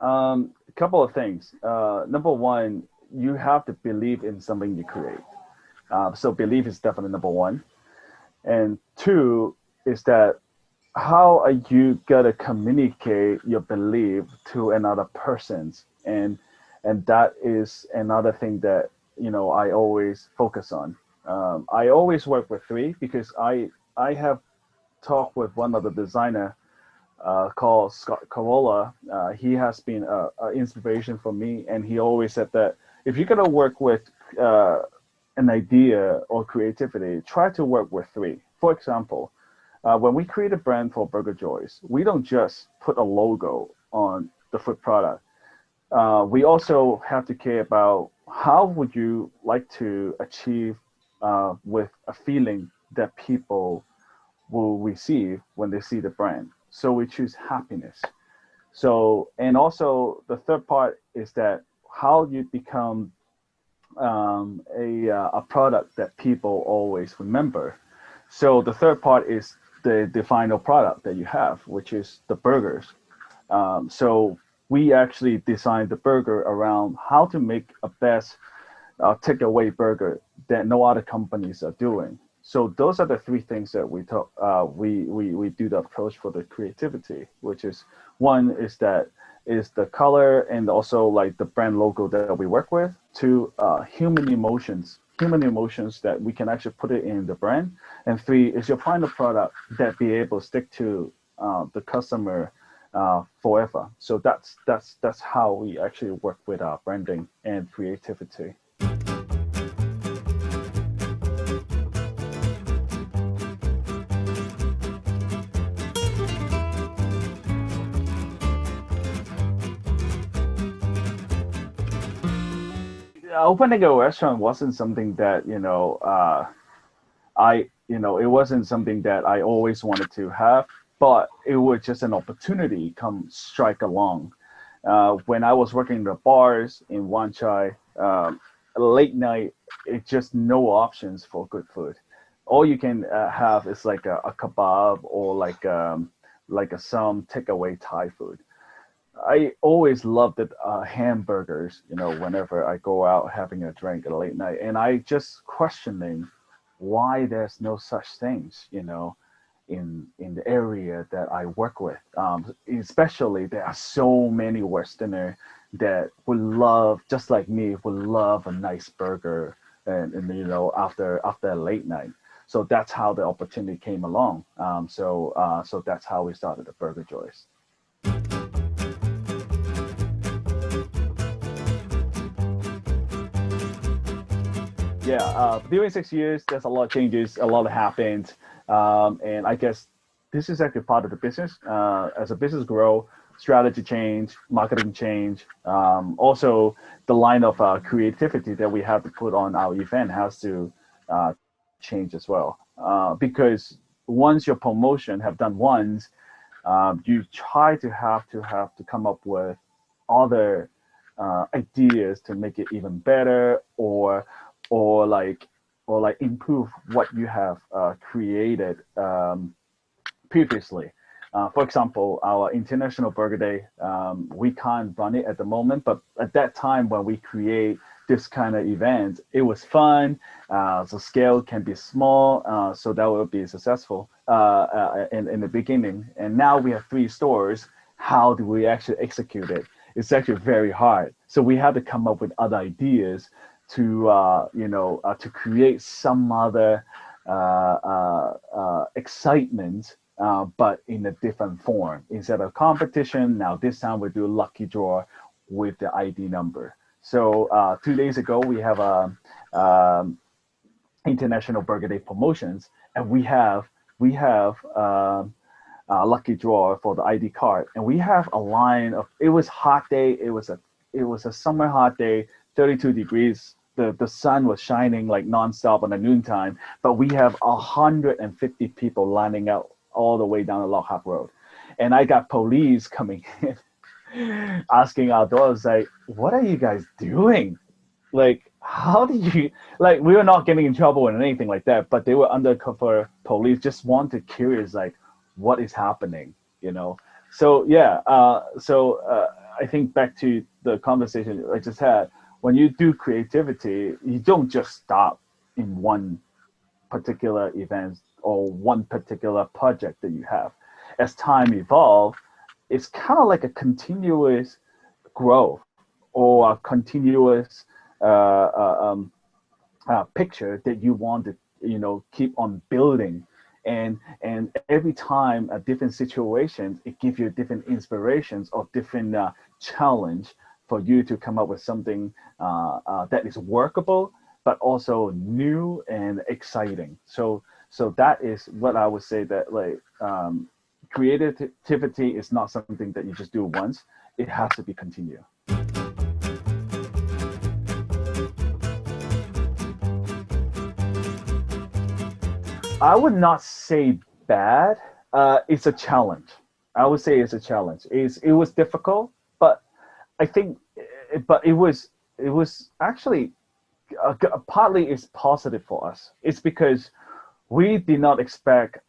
A couple of things. Number one, you have to believe in something you create. So belief is definitely number one. And two is that how are you gonna communicate your belief to another person's, and that is another thing that I always focus on. I always work with three because I have talked with one of the designer called Scott Corolla. He has been an inspiration for me, and he always said that if you're gonna work with uh, an idea or creativity, try to work with three. For example, when we create a brand for Burger Joys, we don't just put a logo on the food product. We also have to care about how would you like to achieve with a feeling that people will receive when they see the brand. So we choose happiness. So, and also the third part is that how you become a product that people always remember. So the third part is the final product that you have, which is the burgers. So we actually designed the burger around how to make a best takeaway burger that no other companies are doing. So those are the three things that we talk. We do the approach for the creativity, which is one is that is the color and also like the brand logo that we work with. Two, human emotions that we can actually put it in the brand. And three is your final product that be able to stick to the customer forever. So that's how we actually work with our branding and creativity. Opening a restaurant wasn't something that it wasn't something that I always wanted to have, but it was just an opportunity come strike along. When I was working in the bars in Wan Chai, late night, it's just no options for good food. All you can have is like a kebab or like some takeaway Thai food. I always loved it, hamburgers, whenever I go out having a drink at a late night. And I just questioning why there's no such things, in the area that I work with. Especially there are so many Westerner that would love, just like me, would love a nice burger and after a late night. So that's how the opportunity came along. So that's how we started the Burger Joys. Yeah, during 6 years, there's a lot of changes, a lot happened, and I guess this is actually part of the business. As a business grow, strategy change, marketing change, also the line of creativity that we have to put on our event has to change as well. Because once your promotion have done once, you try to come up with other ideas to make it even better or like or like improve what you have created previously. For example, our International Burger Day, we can't run it at the moment, but at that time when we create this kind of event, it was fun. The scale can be small, so that will be successful in the beginning. And now we have three stores. How do we actually execute it? It's actually very hard. So we have to come up with other ideas to create some other excitement, but in a different form. Instead of competition, now this time we do lucky draw with the ID number. So 2 days ago, we have International Burger Day promotions, and we have lucky draw for the ID card, and we have a line of. It was hot day. It was a summer hot day, 32 degrees. The sun was shining like nonstop on the noontime, but we have 150 people lining up all the way down the Lockhart Road, and I got police coming in asking our doors like, "What are you guys doing? Like, how did you like?" We were not getting in trouble or anything like that, but they were undercover police, just wanted curious like, what is happening, you know? So yeah, I think back to the conversation I just had, when you do creativity, you don't just stop in one particular event or one particular project that you have. As time evolves, it's kind of like a continuous growth or a continuous uh, uh, um, picture that you want to keep on building, and every time a different situations, it gives you different inspirations or different challenge for you to come up with something that is workable but also new and exciting. So that is what I would say, that like creativity is not something that you just do once. It has to be continued. I would not say bad. It's a challenge. I would say it's a challenge. It was difficult, but I think, but it was actually partly it's positive for us. It's because we did not expect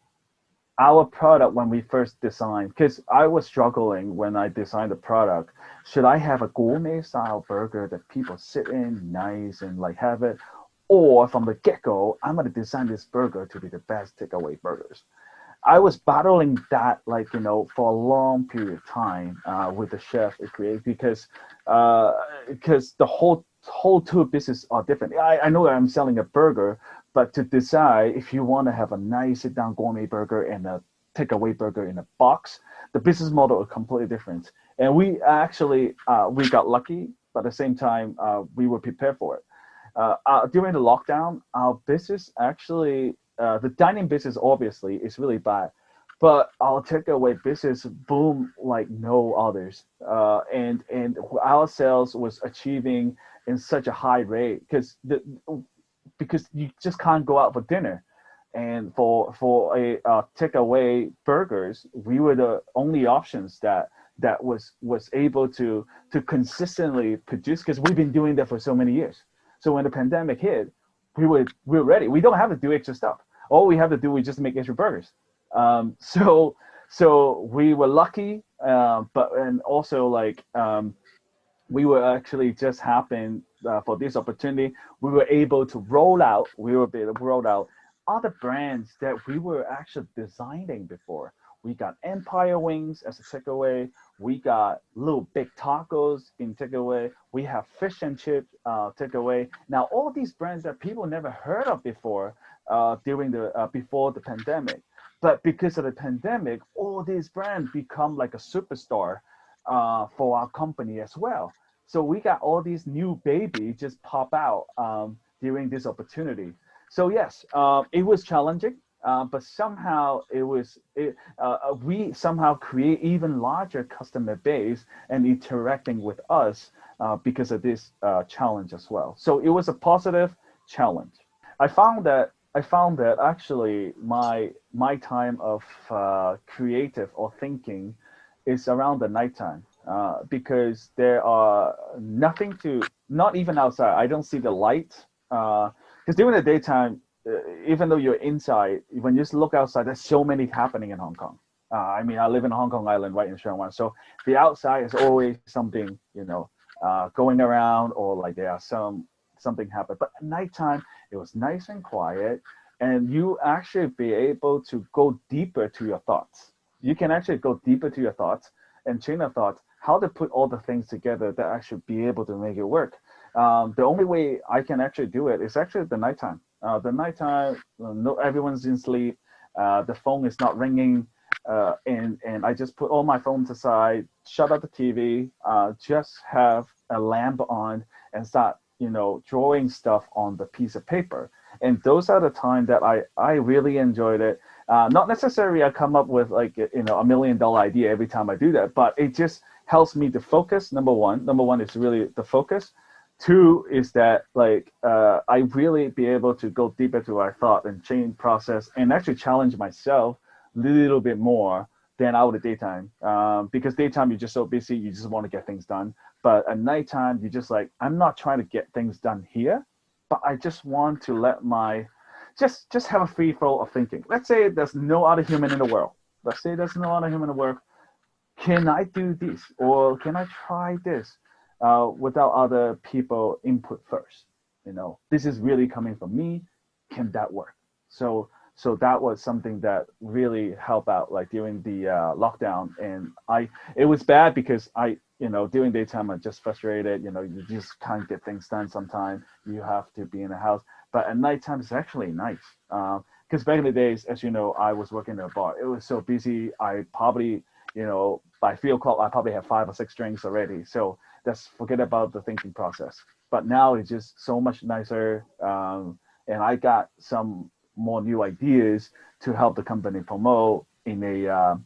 our product when we first designed. Because I was struggling when I designed the product. Should I have a gourmet style burger that people sit in nice and like have it, or from the get go, I'm going to design this burger to be the best takeaway burgers. I was battling that, like, for a long period of time with the chef it created, because the whole two business are different. I know that I'm selling a burger, but to decide if you want to have a nice sit down gourmet burger and a takeaway burger in a box, the business model is completely different. And we actually we got lucky, but at the same time we were prepared for it. During the lockdown, our business actually, the dining business obviously is really bad, but our takeaway business boomed like no others, and our sales was achieving in such a high rate because you just can't go out for dinner, and for a takeaway burgers, we were the only options that was able to consistently produce, because we've been doing that for so many years. So when the pandemic hit, we were ready. We don't have to do extra stuff. All we have to do is just make extra burgers. So we were lucky, but and also like we were actually just happened for this opportunity. We were able to roll out. We were able to roll out other brands that we were actually designing before. We got Empire Wings as a takeaway. We got Little Big Tacos in takeaway. We have Fish and Chip takeaway. Now all these brands that people never heard of before during the before the pandemic, but because of the pandemic, all these brands become like a superstar for our company as well. So we got all these new babies just pop out during this opportunity. So yes, it was challenging, but somehow we somehow create even larger customer base and interacting with us because of this challenge as well. So it was a positive challenge. I found that actually my time of creative or thinking is around the nighttime, because there are nothing to, not even outside. I don't see the light, because during the daytime, even though you're inside, when you just look outside, there's so many happening in Hong Kong. I mean, I live in Hong Kong Island, right in Sherwan, so the outside is always something, going around, or like there are something happen. But at nighttime, it was nice and quiet, and you actually be able to go deeper to your thoughts. You can actually go deeper to your thoughts and chain of thoughts, how to put all the things together that actually be able to make it work. The only way I can actually do it is actually the nighttime. The nighttime, no, everyone's in sleep. The phone is not ringing, and I just put all my phones aside, shut up the TV, just have a lamp on, and start, drawing stuff on the piece of paper. And those are the time that I really enjoyed it. Not necessarily I come up with like $1 million idea every time I do that, but it just helps me to focus. Number one is really the focus. Two is that like I really be able to go deeper to our thought and change process and actually challenge myself a little bit more than out of the daytime. Because daytime you're just so busy, you just want to get things done. But at nighttime, you just like, I'm not trying to get things done here, but I just want to let my just have a free flow of thinking. Let's say there's no other human in the world. Let's say there's no other human in the world. can I do this or can I try this without other people input first? This is really coming from me. Can that work? So that was something that really helped out like during the lockdown. And it was bad because during daytime I'm just frustrated. You just can't get things done. Sometimes you have to be in the house, but at nighttime it's actually nice. Because back in the days, as you know, I was working in a bar. It was so busy. I probably, by 3 o'clock, I probably have 5 or 6 drinks already. So that's forget about the thinking process. But now it's just so much nicer. And I got some more new ideas to help the company promote in a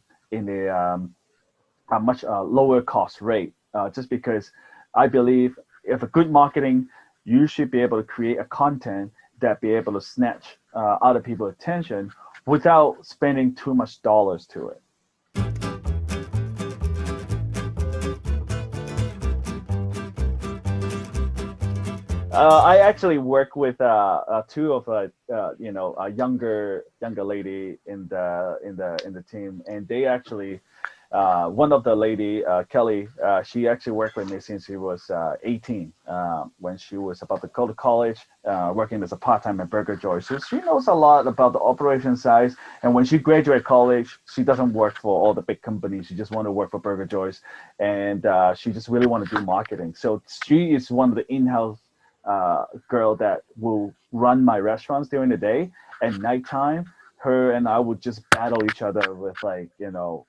much lower cost rate. Just because I believe if a good marketing, you should be able to create a content that be able to snatch other people's attention without spending too much dollars to it. I actually work with two of a younger lady in the team, and they actually one of the lady Kelly, she actually worked with me since she was 18 when she was about to go to college, working as a part-time at Burger Joy. So she knows a lot about the operation side. And when she graduated college, she doesn't work for all the big companies. She just want to work for Burger Joy's, and she just really want to do marketing. So she is one of the in-house girl that will run my restaurants during the day, and nighttime her and I would just battle each other with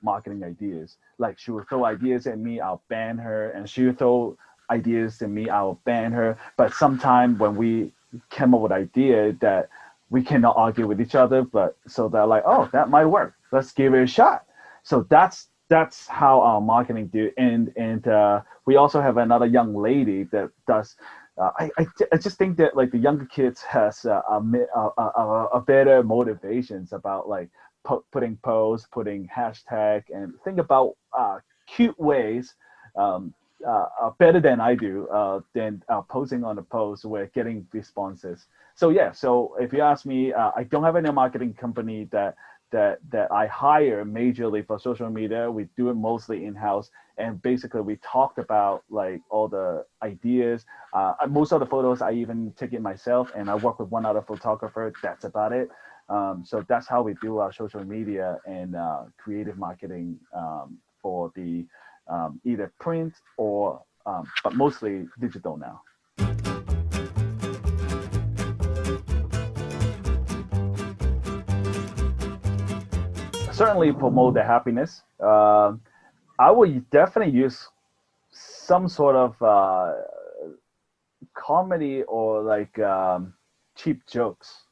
marketing ideas. Like she would throw ideas at me, I'll ban her, and she would throw ideas at me, I'll ban her. But sometime when we came up with idea that we cannot argue with each other, but so they're like, oh, that might work. Let's give it a shot. So that's how our marketing do. And we also have another young lady that does I just think that like the younger kids has a better motivations about like putting posts, putting hashtag, and think about cute ways better than I do than posting on a post where getting responses. So yeah, so if you ask me, I don't have any marketing company that I hire majorly for social media. We do it mostly in-house, and basically we talked about like all the ideas. Most of the photos I even take it myself, and I work with one other photographer. That's about it. So that's how we do our social media and creative marketing for the either print or but mostly digital now. Certainly promote the happiness. I would definitely use some sort of comedy or like cheap jokes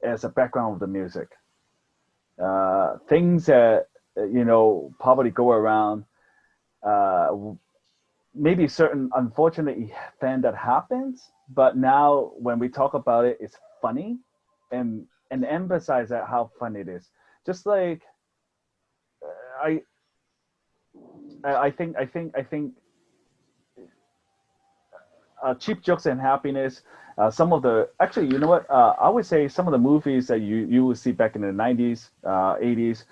as a background of the music. Things that probably go around. Maybe certain unfortunate event that happens, but now when we talk about it, it's funny, and emphasize that how funny it is. Just like I I think cheap jokes and happiness. Some of the actually, you know what? I would say some of the movies that you will see back in the 90s, 80s.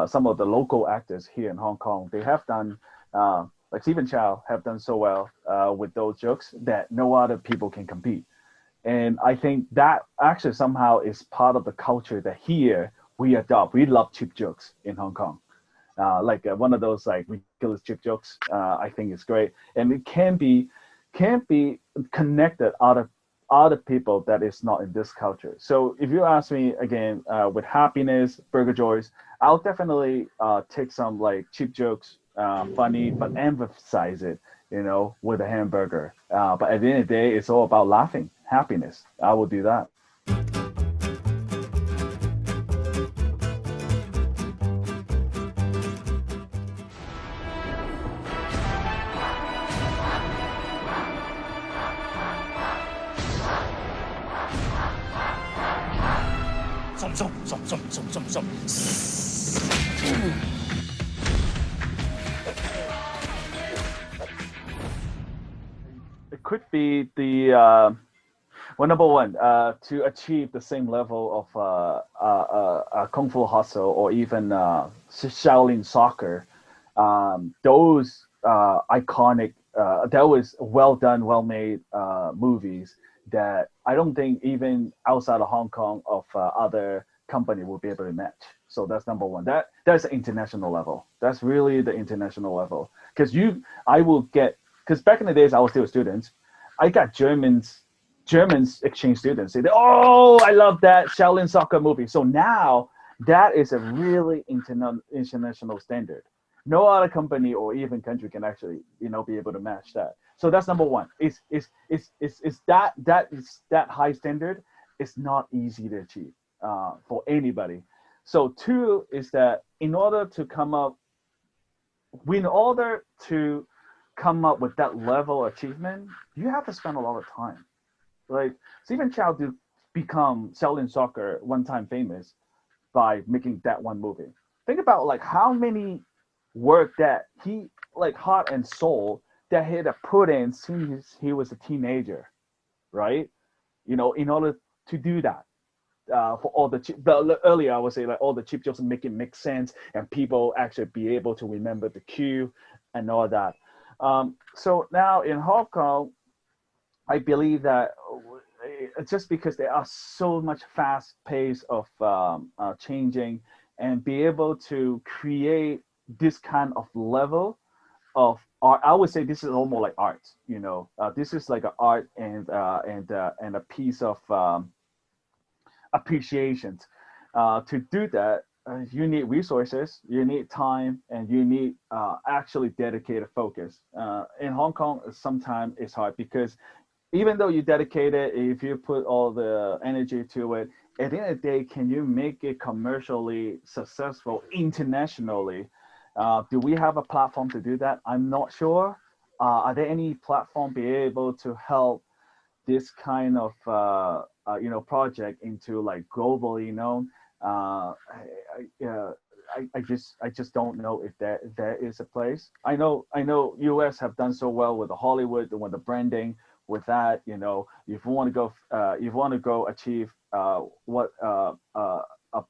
Some of the local actors here in Hong Kong, they have done like Stephen Chow have done so well with those jokes that no other people can compete. And I think that actually somehow is part of the culture that here we adopt. We love cheap jokes in Hong Kong. Like one of those like ridiculous cheap jokes, I think is great, and it can be connected other people that is not in this culture. So if you ask me again, with happiness, Burger Joys, I'll definitely take some like cheap jokes, funny, but emphasize it, with a hamburger. But at the end of the day, it's all about laughing, happiness. I will do that. It could be the well, number one, to achieve the same level of kung fu hustle or even Shaolin soccer. Those iconic, that was well done, well made movies that I don't think even outside of Hong Kong of other company will be able to match. So that's number one. That's the international level. That's really the international level. Because I will get, because back in the days I was still a student, I got Germans exchange students say, "Oh, I love that Shaolin soccer movie." So now that is a really international standard. No other company or even country can actually, be able to match that. So that's number one. That high standard. It's not easy to achieve for anybody. So two is that in order to come up with that level of achievement, you have to spend a lot of time. Like Stephen Chow did become Shaolin Soccer one time famous by making that one movie. Think about like how many work that he like heart and soul that he had to put in since he was a teenager, right? In order to do that. For all earlier I would say like all the cheap jokes make it make sense and people actually be able to remember the cue and all that. So now in Hong Kong, I believe that just because there are so much fast pace of changing and be able to create this kind of level of art, I would say this is almost like art. This is like an art and a piece of appreciation. To do that, you need resources, you need time, and you need actually dedicated focus. In Hong Kong, sometimes it's hard because even though you dedicate it, if you put all the energy to it, at the end of the day, can you make it commercially successful internationally? Do we have a platform to do that? I'm not sure. Are there any platform be able to help this kind of project into like globally known? I just don't know if there is a place. I know US have done so well with the Hollywood, with the branding, with that. If you want to go achieve what a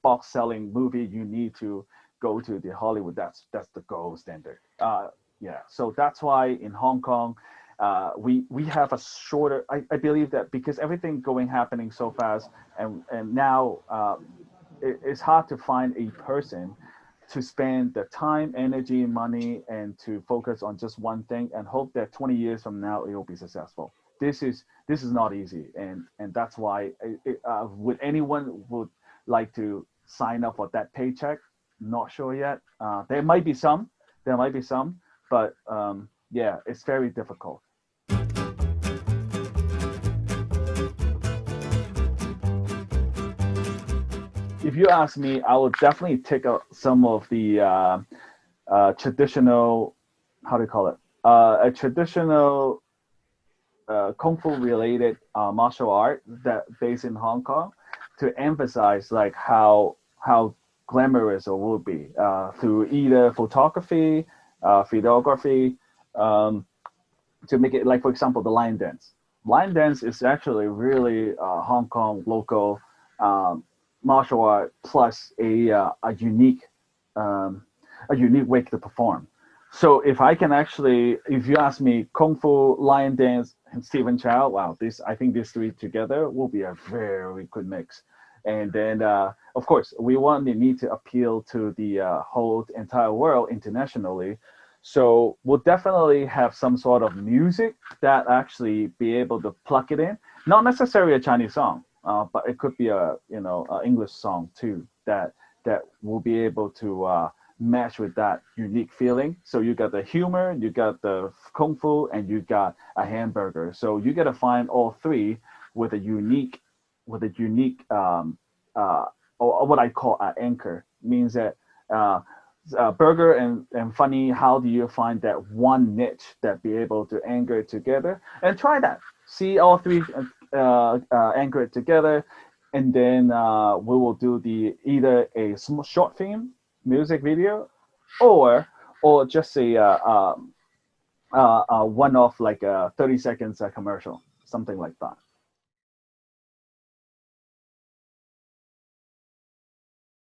box selling movie, you need to go to the Hollywood. That's the gold standard. Yeah, so that's why in Hong Kong, we have a shorter. I believe that because everything happening so fast, and now it's hard to find a person to spend the time, energy, money, and to focus on just one thing and hope that 20 years from now it will be successful. This is not easy, and that's why would anyone would like to sign up for that paycheck? Not sure yet. There might be some, but yeah, it's very difficult. If you ask me, I would definitely take out some of the traditional, how do you call it? A traditional kung fu related martial art that based in Hong Kong to emphasize like how glamorous it will be through either photography, videography, um, to make it like, for example, the lion dance. Lion dance is actually really Hong Kong local um, martial art plus um, a unique way to perform. So if you ask me, Kung Fu, Lion Dance, and Stephen Chow, wow, I think these three together will be a very good mix. And then, of course, we need to appeal to the whole entire world internationally. So we'll definitely have some sort of music that actually be able to plug it in. Not necessarily a Chinese song, but it could be a English song too that will be able to match with that unique feeling. So you got the humor, you got the kung fu, and you got a hamburger. So you got to find all three with a unique, uh, or what I call an anchor. Means that burger and funny. How do you find that one niche that be able to anchor it together? And try that. See all three anchor it together, and then we will do either a short film music video, or just a one off like 30 seconds commercial, something like that.